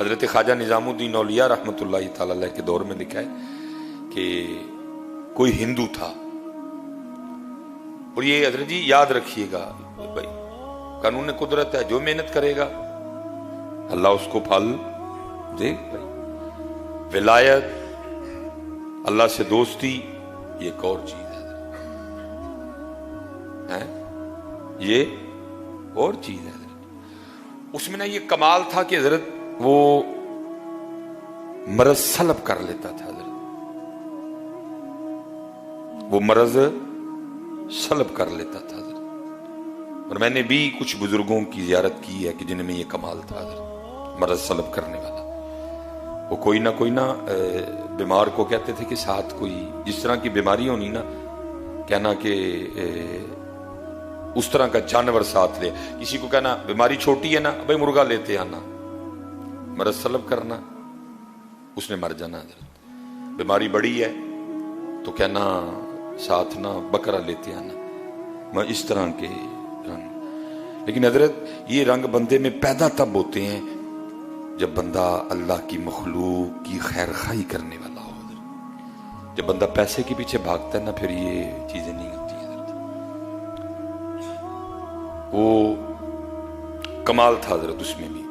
حضرت خواجہ نظام الدین اولیاء رحمۃ اللہ تعالی علیہ کے دور میں لکھا ہے کہ کوئی ہندو تھا، اور یہ حضرت جی یاد رکھیے گا بھائی، قانون قدرت ہے، جو محنت کرے گا اللہ اس کو پھل دے بھائی۔ ولایت، اللہ سے دوستی، یہ ایک اور چیز ہے، یہ اور چیز ہے حضرت۔ اس میں نا یہ کمال تھا کہ حضرت وہ مرض سلب کر لیتا تھا حضرت، وہ مرض سلب کر لیتا تھا حضرت۔ اور میں نے بھی کچھ بزرگوں کی زیارت کی ہے کہ جن میں یہ کمال تھا حضرت، مرض سلب کرنے والا۔ وہ کوئی نہ بیمار کو کہتے تھے کہ ساتھ کوئی جس طرح کی بیماری ہونی نا، کہنا کہ اس طرح کا جانور ساتھ لے۔ کسی کو کہنا بیماری چھوٹی ہے نا، بھائی مرغا لیتے آنا، مرض سلب کرنا، اس نے مر جانا حضرت۔ بیماری بڑی ہے تو کہنا ساتھ نہ بکرا لیتے آنا، میں اس طرح کے رنگ۔ لیکن حضرت یہ رنگ بندے میں پیدا تب ہوتے ہیں جب بندہ اللہ کی مخلوق کی خیر خواہی کرنے والا ہو حضرت۔ جب بندہ پیسے کے پیچھے بھاگتا ہے نا، پھر یہ چیزیں نہیں ہوتی حضرت۔ وہ کمال تھا حضرت اس میں بھی۔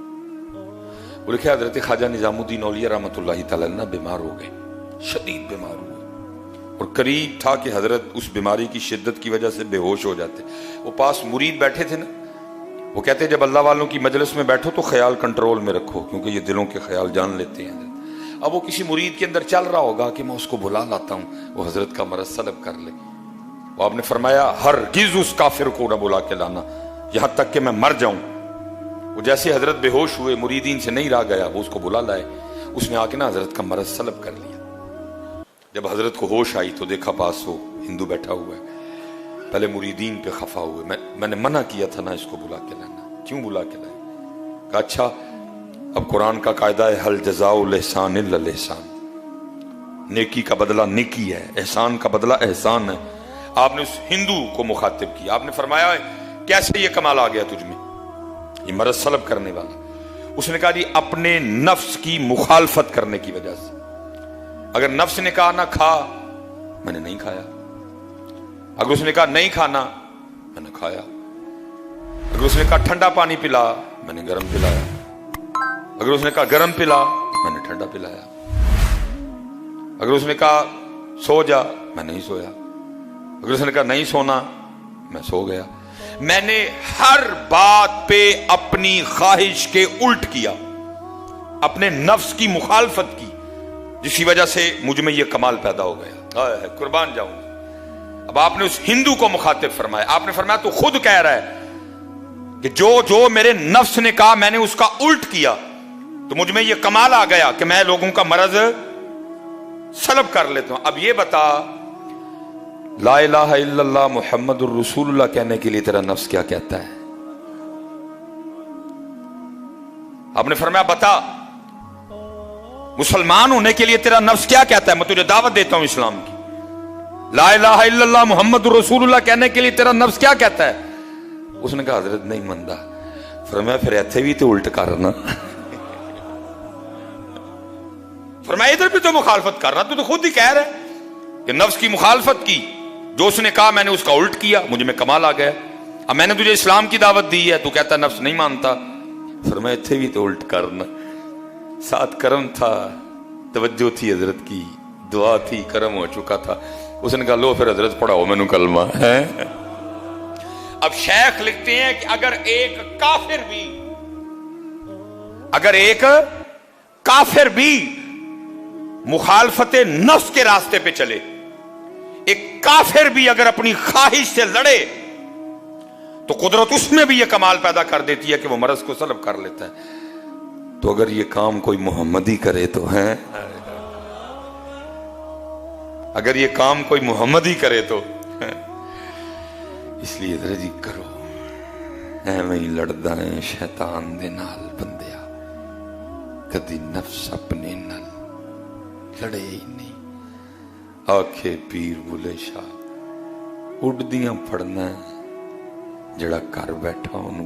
وہ لکھا حضرت خواجہ نظام الدین اولیاء رحمۃ اللہ تعالی عنہ بیمار ہو گئے، شدید بیمار ہوئے، اور قریب تھا کہ حضرت اس بیماری کی شدت کی وجہ سے بے ہوش ہو جاتے۔ وہ پاس مرید بیٹھے تھے نا، وہ کہتے جب اللہ والوں کی مجلس میں بیٹھو تو خیال کنٹرول میں رکھو، کیونکہ یہ دلوں کے خیال جان لیتے ہیں حضرت۔ اب وہ کسی مرید کے اندر چل رہا ہوگا کہ میں اس کو بلا لاتا ہوں، وہ حضرت کا مرض سلب کر لے۔ وہ آپ نے فرمایا ہرگز اس کافر کو نہ بلا کے لانا یہاں تک کہ میں مر جاؤں۔ وہ جیسے حضرت بے ہوش ہوئے، مریدین سے نہیں رہ گیا، وہ اس کو بلا لائے۔ اس نے آ کے نا حضرت کا مرض سلب کر لیا۔ جب حضرت کو ہوش آئی تو دیکھا پاس وہ ہندو بیٹھا ہوا ہے۔ پہلے مریدین پہ خفا ہوئے، میں نے منع کیا تھا نا اس کو بلا کے لانا، کیوں بلا کے لائے؟ کہا اچھا اب قرآن کا قاعدہ ہے حل جزاء الاحسان الا الاحسان، نیکی کا بدلہ نیکی ہے، احسان کا بدلہ احسان ہے۔ آپ نے اس ہندو کو مخاطب کیا، آپ نے فرمایا کیسے یہ کمال آ گیا تجھ میں، یہ مرض سلب کرنے والا؟ اس نے کہا جی اپنے نفس کی مخالفت کرنے کی وجہ سے۔ اگر نفس نے کہا نہ کھا، میں نے نہیں کھایا۔ اگر اس نے کہا نہیں کھانا، میں نے کھایا۔ اگر اس نے کہا ٹھنڈا پانی پلا، میں نے گرم پلایا۔ اگر اس نے کہا گرم پلا، میں نے ٹھنڈا پلایا۔ اگر اس نے کہا سو جا، میں نہیں سویا۔ اگر اس نے کہا نہیں سونا، میں سو گیا۔ میں نے ہر بات پہ اپنی خواہش کے الٹ کیا، اپنے نفس کی مخالفت کی، جس کی وجہ سے مجھ میں یہ کمال پیدا ہو گیا۔ قربان جاؤں۔ اب آپ نے اس ہندو کو مخاطب فرمایا، آپ نے فرمایا تو خود کہہ رہا ہے کہ جو میرے نفس نے کہا میں نے اس کا الٹ کیا، تو مجھ میں یہ کمال آ گیا کہ میں لوگوں کا مرض سلب کر لیتا ہوں۔ اب یہ بتا لا الہ الا اللہ محمد الرسول اللہ کہنے کے لیے تیرا نفس کیا کہتا ہے؟ آپ نے فرمایا بتا مسلمان ہونے کے لیے تیرا نفس کیا کہتا ہے، میں تجھے دعوت دیتا ہوں اسلام کی۔ لا الہ الا اللہ محمد رسول اللہ کہنے کے لیے تیرا نفس کیا کہتا ہے؟ اس نے کہا حضرت نہیں مندہ۔ فرمایا پھر ایتھے بھی تو الٹ کرنا، فرمایا ادھر بھی تو مخالفت کرنا، تو خود ہی کہہ رہا ہے کہ نفس کی مخالفت کی، جو اس نے کہا میں نے اس کا الٹ کیا، مجھے میں کمال آ گیا۔ اب میں نے تجھے اسلام کی دعوت دی ہے، تو کہتا نفس نہیں مانتا۔ فرمایا ایتھے بھی تو الٹ کرنا۔ ساتھ کرم تھا، توجہ تھی حضرت کی، دعا تھی، کرم ہو چکا تھا۔ اس نے کہا لو پھر حضرت پڑھاؤ میں نے کلمہ ہے۔ اب شیخ لکھتے ہیں کہ اگر ایک کافر بھی مخالفت نفس کے راستے پہ چلے، ایک کافر بھی اگر اپنی خواہش سے لڑے، تو قدرت اس میں بھی یہ کمال پیدا کر دیتی ہے کہ وہ مرض کو سلب کر لیتا ہے۔ تو اگر یہ کام کوئی محمدی کرے تو ہے، اگر یہ کام کوئی محمدی کرے تو اس لیے ذرا جی کرو، ایویں ہی لڑدا ہے شیطان دے نال بندیا، کدی نفس اپنے نال لڑے ہی نہیں۔ آکھے پیر بلے شاہ اڈدیاں پڑھنا ہے، جڑا گھر بیٹھا انہوں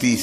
30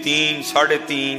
3, 3:30